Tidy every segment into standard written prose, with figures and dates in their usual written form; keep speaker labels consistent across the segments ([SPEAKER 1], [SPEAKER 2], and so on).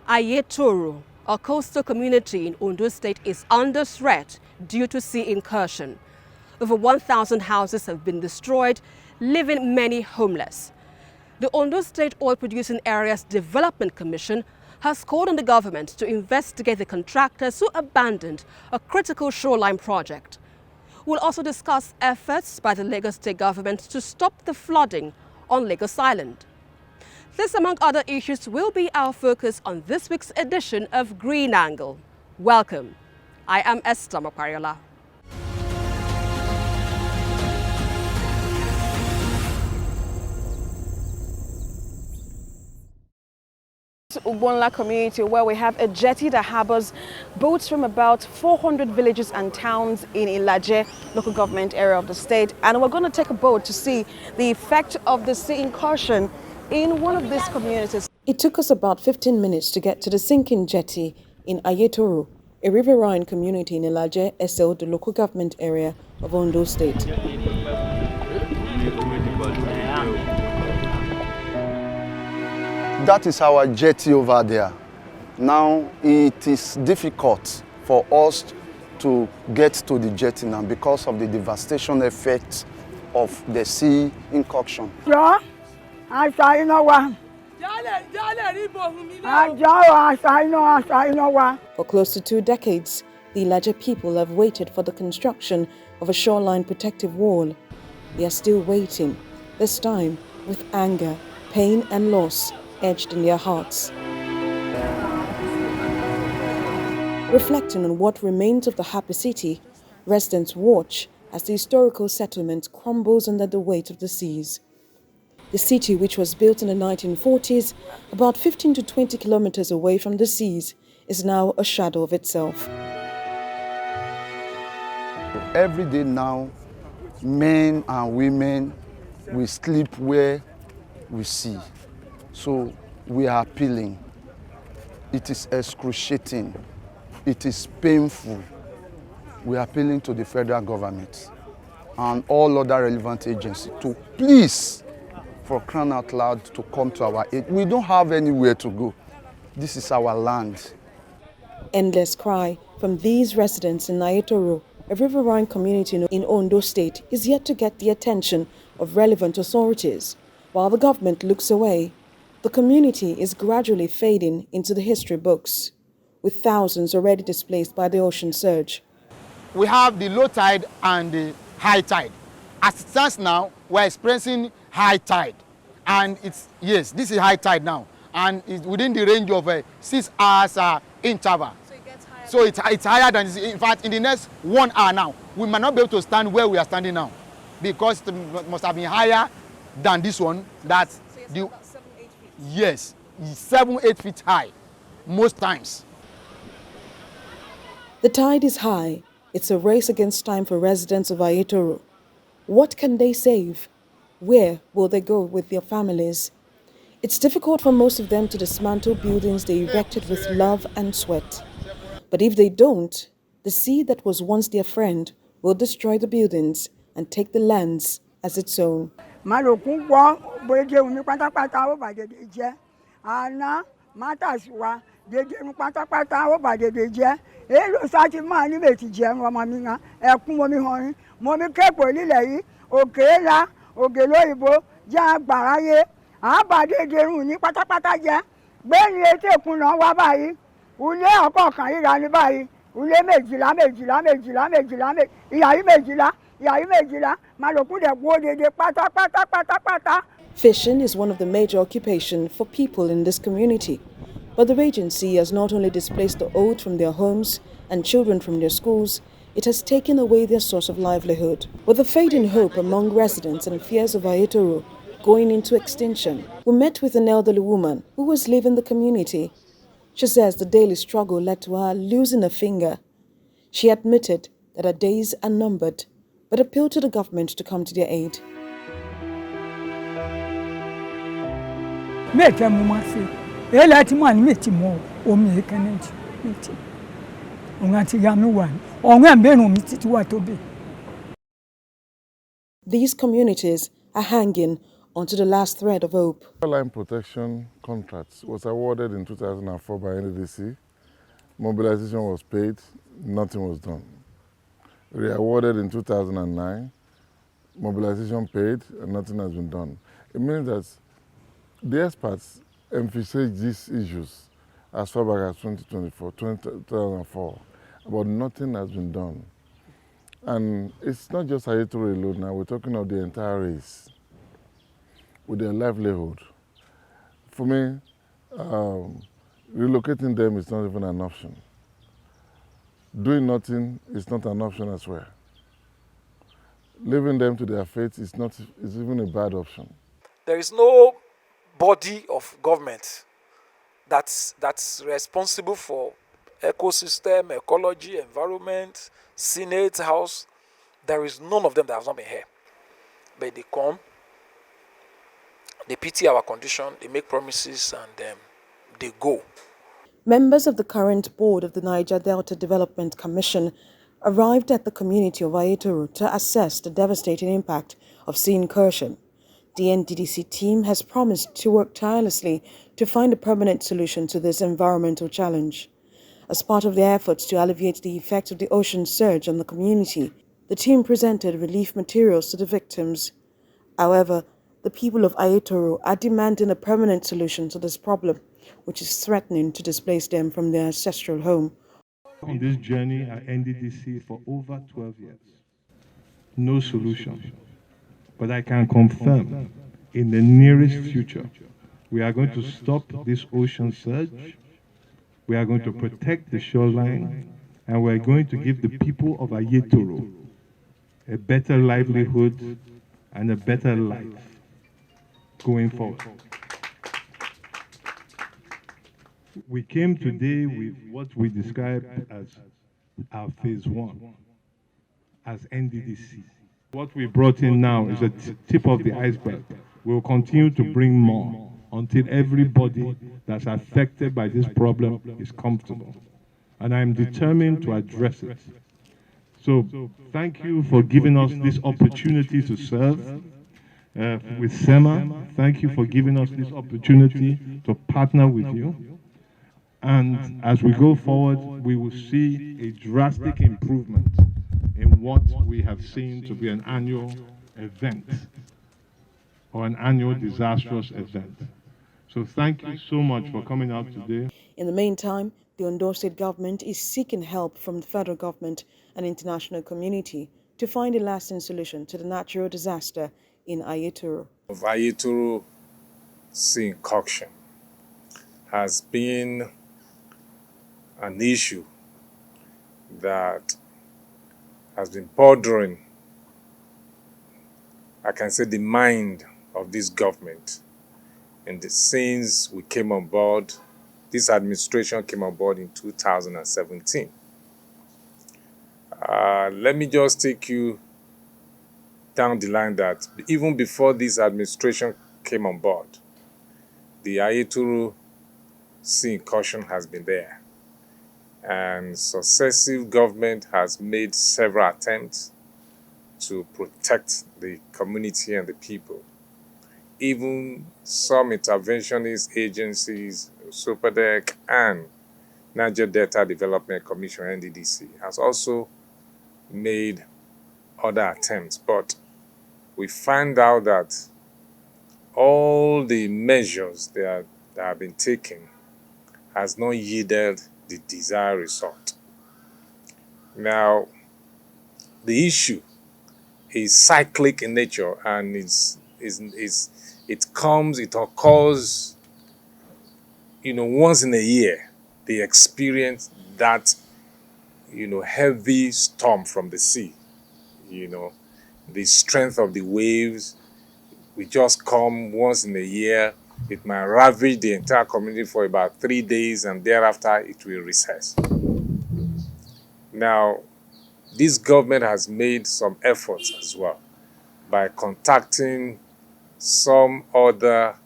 [SPEAKER 1] Aiyetoro, a coastal community in Ondo State, is under threat due to sea incursion. Over 1,000 houses have been destroyed, leaving many homeless. The Ondo State Oil Producing Areas Development Commission has called on the government to investigate the contractors who abandoned a critical shoreline project. We'll also discuss efforts by the Lagos State government to stop the flooding on Lagos Island. This, among other issues, will be our focus on this week's edition of Green Angle. Welcome. I am Esther Mokwariola. Ubonla community, where we have a jetty that harbors boats from about 400 villages and towns in Ilaje local government area of the state, and we're going to take a boat to see the effect of the sea incursion in one of these communities. It took us about 15 minutes to get to the sinking jetty in Aiyetoro, a riverine community in Ilaje, SL, the local government area of Ondo State.
[SPEAKER 2] That is our jetty over there. Now it is difficult for us to get to the jetty now because of the devastation effects of the sea incursion. For
[SPEAKER 1] close to 2 decades, the Ilaje people have waited for the construction of a shoreline protective wall. They are still waiting, this time with anger, pain and loss etched in their hearts. Reflecting on what remains of the happy city, residents watch as the historical settlement crumbles under the weight of the seas. The city, which was built in the 1940s, about 15 to 20 kilometers away from the seas, is now a shadow of itself.
[SPEAKER 2] Every day now, men and women, we sleep where we see. So we are appealing. It is excruciating. It is painful. We are appealing to the federal government and all other relevant agencies to please, for crying out loud, to come to our aid. We don't have anywhere to go. This is our land.
[SPEAKER 1] Endless cry from these residents in Aiyetoro, a riverine community in Ondo State, is yet to get the attention of relevant authorities. While the government looks away, the community is gradually fading into the history books, with thousands already displaced by the ocean surge.
[SPEAKER 3] We have the low tide and the high tide. As it stands now, we're experiencing high tide. And this is high tide now. And it's within the range of 6 hours interval. So it gets higher? So it's higher than, in fact, in the next 1 hour now, we might not be able to stand where we are standing now, because it must have been higher than this one. That
[SPEAKER 1] so you're about 7-8 feet?
[SPEAKER 3] Yes, 7-8 feet high, most times.
[SPEAKER 1] The tide is high. It's a race against time for residents of Aiyetoro. What can they save? Where will they go with their families? It's difficult for most of them to dismantle buildings they erected with love and sweat. But if they don't, the sea that was once their friend will destroy the buildings and take the lands as its own. Fishing is one of the major occupations for people in this community. But the raging sea has not only displaced the old from their homes and children from their schools, it has taken away their source of livelihood. With the fading hope among residents and fears of Aiyetoro going into extinction, we met with an elderly woman who was leaving the community. She says the daily struggle led to her losing a finger. She admitted that her days are numbered, but appealed to the government to come to their aid. These communities are hanging
[SPEAKER 4] onto the last thread of hope.
[SPEAKER 5] Line protection contracts was awarded in 2004 by NDDC. Mobilization was paid, nothing was done. Re-awarded in 2009, mobilization paid, and nothing has been done. It means that the experts emphasize these issues as far back as 2004, but nothing has been done. And it's not just Aiyetoro alone now, we're talking of the entire race with their livelihood. For me, relocating them is not even an option. Doing nothing is not an option as well. Leaving them to their fate is even a bad option.
[SPEAKER 6] There is no body of government that's responsible for ecosystem, ecology, environment, Senate, House. There is none of them that has not been here. But they come, they pity our condition, they make promises, and they go.
[SPEAKER 4] Members of the current board of the Niger Delta Development Commission arrived at the community of Aiyetoro to assess the devastating impact of sea incursion. The NDDC team has promised to work tirelessly to find a permanent solution to this environmental challenge. As part of their efforts to alleviate the effects of the ocean surge on the community, the team presented relief materials to the victims. However, the people of Aiyetoro are demanding a permanent solution to this problem, which is threatening to displace them from their ancestral home.
[SPEAKER 7] On this journey at NDDC for over 12 years. No solution. But I can confirm, in the nearest future, we are going to stop this ocean surge, we are going to protect the shoreline, and we are going to give the people of Aiyetoro a better livelihood and a better life going forward. We came today with what we describe as our phase one, as NDDC. What we brought in now is a tip of the iceberg. We'll continue to bring more until everybody that's affected by this problem is comfortable. And I'm determined to address it. So thank you for giving us this opportunity to serve with SEMA. Thank you for giving us this opportunity to partner with you. And as we go forward, we will see a drastic improvement in what we have seen to be an annual event or an annual disastrous event. So thank you so much for coming out today.
[SPEAKER 4] In the meantime, the Ondo State government is seeking help from the federal government and international community to find a lasting solution to the natural disaster in Aiyetoro.
[SPEAKER 8] Aiyetoro sea incursion has been an issue that has been bothering, I can say, the mind of this government. And since we came on board, this administration came on board in 2017. Let me just take you down the line that even before this administration came on board, the Aiyetoro sea incursion has been there. And successive government has made several attempts to protect the community and the people. Even some interventionist agencies, SOPADEC and Niger Delta Development Commission, NDDC, has also made other attempts. But we find out that all the measures that have been taken has not yielded the desired result. Now, the issue is cyclic in nature, and it occurs, once in a year. They experience that, heavy storm from the sea. The strength of the waves will just come once in a year. It might ravage the entire community for about 3 days, and thereafter it will recess. Now, this government has made some efforts as well by contacting some other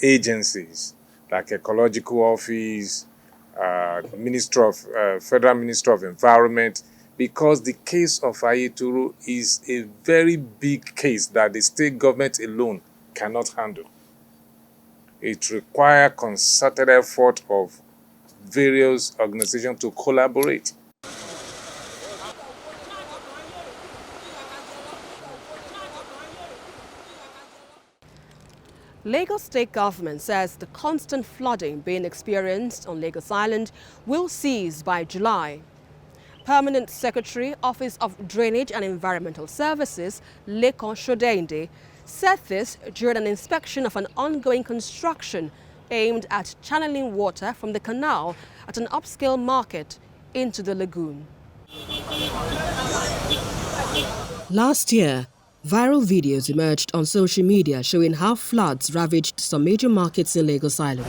[SPEAKER 8] agencies like Ecological Office, Federal Ministry of Environment, because the case of Aiyetoro is a very big case that the state government alone cannot handle. It requires concerted effort of various organizations to collaborate.
[SPEAKER 1] Lagos State Government says the constant flooding being experienced on Lagos Island will cease by July. Permanent Secretary, Office of Drainage and Environmental Services, Lekan Shodende, said this during an inspection of an ongoing construction aimed at channeling water from the canal at an upscale market into the lagoon. Last year, viral videos emerged on social media showing how floods ravaged some major markets in Lagos Island.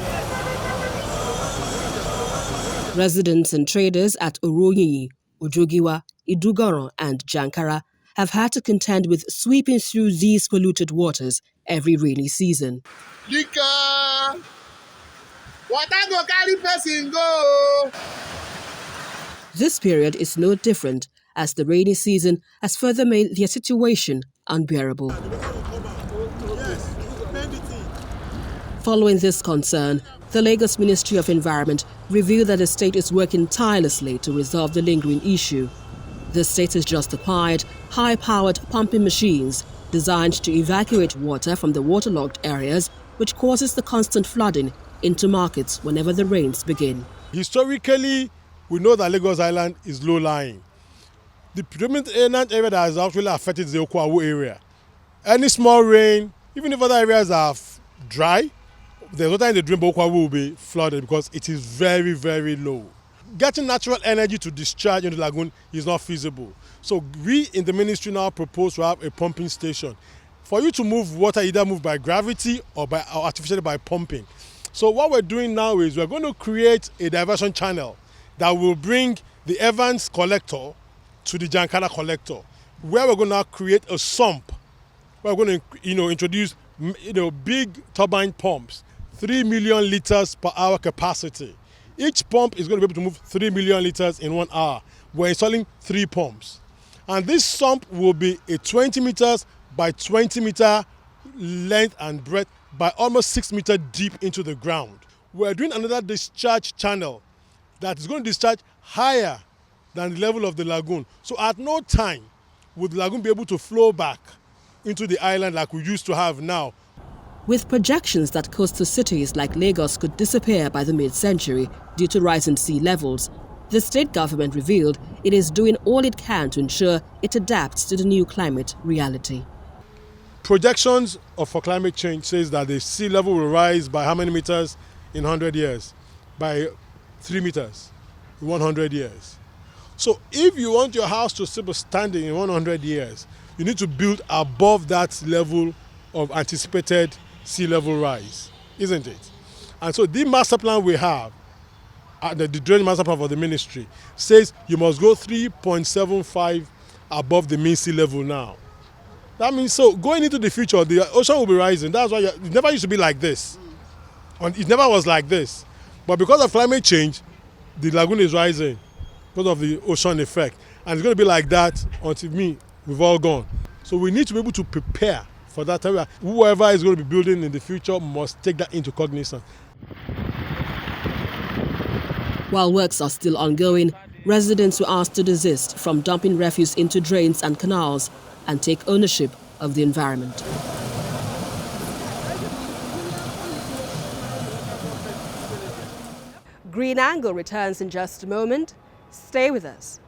[SPEAKER 1] Residents and traders at Oroyiyi, Ojogiwa, Idugoran and Jankara have had to contend with sweeping through these polluted waters every rainy season.
[SPEAKER 9] Water go carry person go.
[SPEAKER 1] This period is no different, as the rainy season has further made their situation unbearable. Following this concern, the Lagos Ministry of Environment revealed that the state is working tirelessly to resolve the lingering issue. The state has just acquired high-powered pumping machines designed to evacuate water from the waterlogged areas, which causes the constant flooding into markets whenever the rains begin.
[SPEAKER 10] Historically, we know that Lagos Island is low-lying. The predominant area that has actually affected is the Okwawu area. Any small rain, even if other areas are dry, there's no time the drain Okwawu will be flooded because it is very, very low. Getting natural energy to discharge into the lagoon is not feasible. So we in the ministry now propose to have a pumping station. For you to move water, either move by gravity or artificially by pumping. So what we're doing now is we're going to create a diversion channel that will bring the Evans collector to the Jankara collector, where we're going to create a sump. We're going to introduce big turbine pumps, 3 million liters per hour capacity. Each pump is going to be able to move 3 million liters in 1 hour. We're installing 3 pumps. And this sump will be a 20 meters by 20 meter length and breadth by almost 6 meters deep into the ground. We're doing another discharge channel that is going to discharge higher than the level of the lagoon. So at no time would the lagoon be able to flow back into the island like we used to have now.
[SPEAKER 1] With projections that coastal cities like Lagos could disappear by the mid-century due to rising sea levels, the state government revealed it is doing all it can to ensure it adapts to the new climate reality.
[SPEAKER 10] Projections for climate change says that the sea level will rise by how many meters in 100 years? By 3 meters in 100 years. So if you want your house to still be standing in 100 years, you need to build above that level of anticipated sea level rise, isn't it? And so the master plan we have, the drainage master plan for the ministry, says you must go 3.75 above the mean sea level now. That means, so going into the future, the ocean will be rising. That's why it never used to be like this. And it never was like this. But because of climate change, the lagoon is rising because of the ocean effect. And it's going to be like that until we've all gone. So we need to be able to prepare for that time. Whoever is going to be building in the future must take that into cognizance.
[SPEAKER 1] While works are still ongoing, residents were asked to desist from dumping refuse into drains and canals and take ownership of the environment. Green Angle returns in just a moment. Stay with us.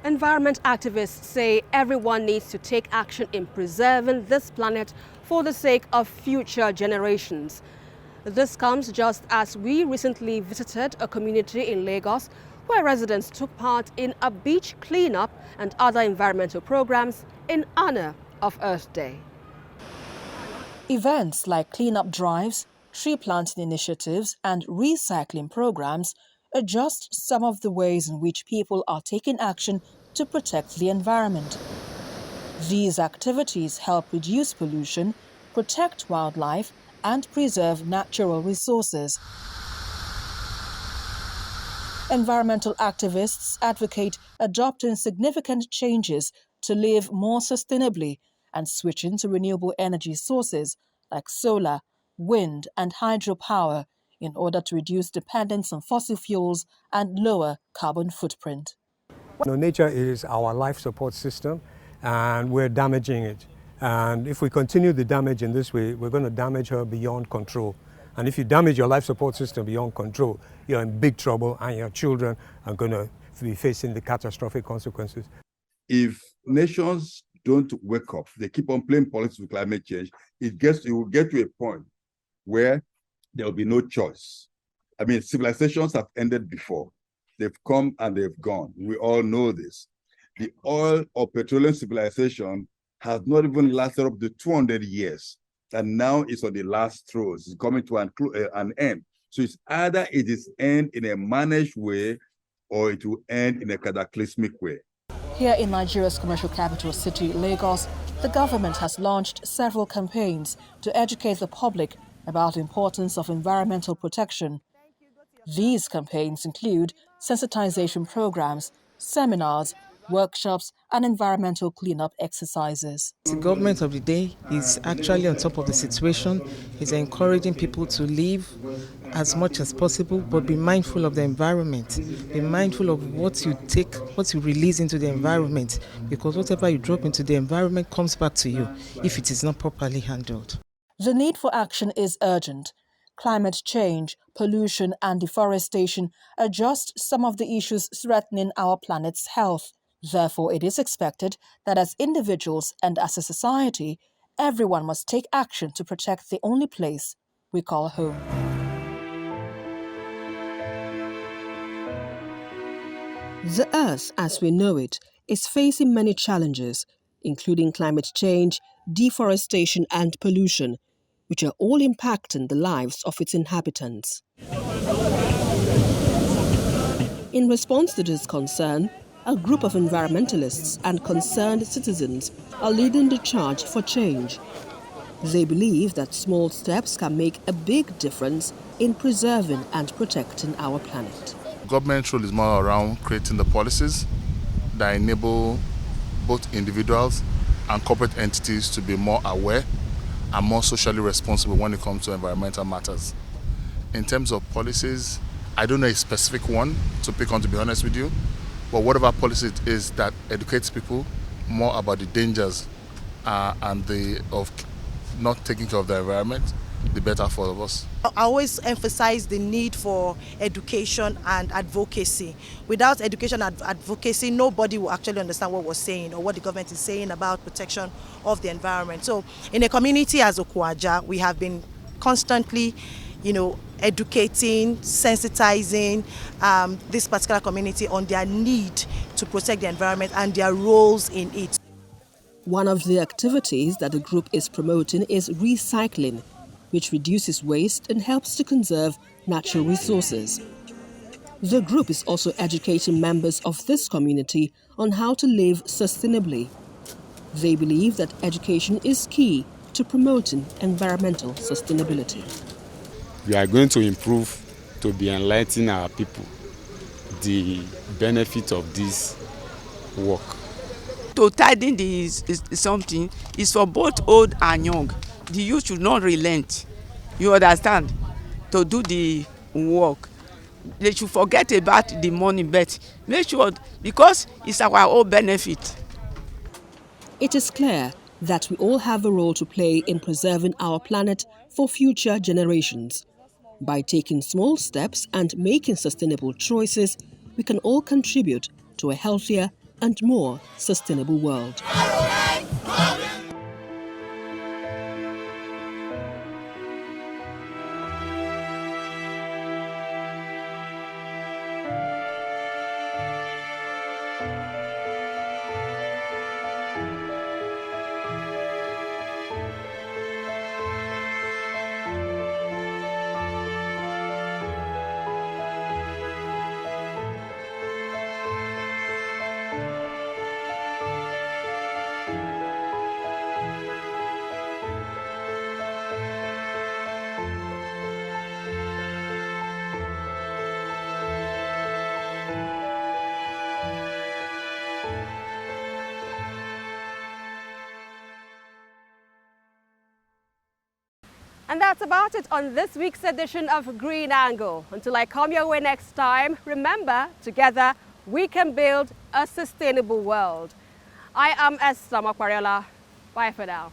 [SPEAKER 1] Environment activists say everyone needs to take action in preserving this planet for the sake of future generations. This comes just as we recently visited a community in Lagos where residents took part in a beach cleanup and other environmental programs in honor of Earth Day.
[SPEAKER 4] Events like cleanup drives, tree planting initiatives, and recycling programs are just some of the ways in which people are taking action to protect the environment. These activities help reduce pollution, protect wildlife, and preserve natural resources. Environmental activists advocate adopting significant changes to live more sustainably and switching to renewable energy sources like solar, wind, and hydropower in order to reduce dependence on fossil fuels and lower carbon footprint.
[SPEAKER 11] Nature is our life support system, and we're damaging it. And if we continue the damage in this way, we're going to damage her beyond control. And if you damage your life support system beyond control, you're in big trouble, and your children are going to be facing the catastrophic consequences.
[SPEAKER 12] If nations don't wake up, they keep on playing politics with climate change, it will get to a point where there will be no choice. I mean, civilizations have ended before. They've come and they've gone. We all know this. The oil or petroleum civilization has not even lasted up to 200 years. And now it's on the last throes. It's coming to an end. So it's either it is end in a managed way or it will end in a cataclysmic way.
[SPEAKER 4] Here in Nigeria's commercial capital city, Lagos, the government has launched several campaigns to educate the public about the importance of environmental protection. These campaigns include sensitization programs, seminars, workshops, and environmental cleanup exercises.
[SPEAKER 13] The government of the day is actually on top of the situation, is encouraging people to live as much as possible, but be mindful of the environment. Be mindful of what you take, what you release into the environment, because whatever you drop into the environment comes back to you if it is not properly handled.
[SPEAKER 4] The need for action is urgent. Climate change, pollution, and deforestation are just some of the issues threatening our planet's health. Therefore, it is expected that as individuals and as a society, everyone must take action to protect the only place we call home.
[SPEAKER 1] The Earth, as we know it, is facing many challenges, including climate change, deforestation, and pollution, which are all impacting the lives of its inhabitants. In response to this concern, a group of environmentalists and concerned citizens are leading the charge for change. They believe that small steps can make a big difference in preserving and protecting our planet.
[SPEAKER 14] Government role is more around creating the policies that enable both individuals and corporate entities to be more aware and more socially responsible when it comes to environmental matters. In terms of policies, I don't know a specific one to pick on, to be honest with you, but whatever policy it is that educates people more about the dangers of not taking care of the environment, the better for all of us.
[SPEAKER 15] I always emphasize the need for education and advocacy. Without education and advocacy, nobody will actually understand what we're saying or what the government is saying about protection of the environment. So in a community as Okwaja, we have been constantly, educating, sensitizing this particular community on their need to protect the environment and their roles in it.
[SPEAKER 1] One of the activities that the group is promoting is recycling, which reduces waste and helps to conserve natural resources. The group is also educating members of this community on how to live sustainably. They believe that education is key to promoting environmental sustainability.
[SPEAKER 16] We are going to improve to be enlightening our people the benefit of this work.
[SPEAKER 17] To tidying is something is for both old and young. The youth should not relent, you understand, to do the work. They should forget about the money, but make sure, because it's our own benefit.
[SPEAKER 1] It is clear that we all have a role to play in preserving our planet for future generations. By taking small steps and making sustainable choices, we can all contribute to a healthier and more sustainable world. And that's about it on this week's edition of Green Angle. Until I come your way next time, remember, together we can build a sustainable world. I am Esther Makwariola. Bye for now.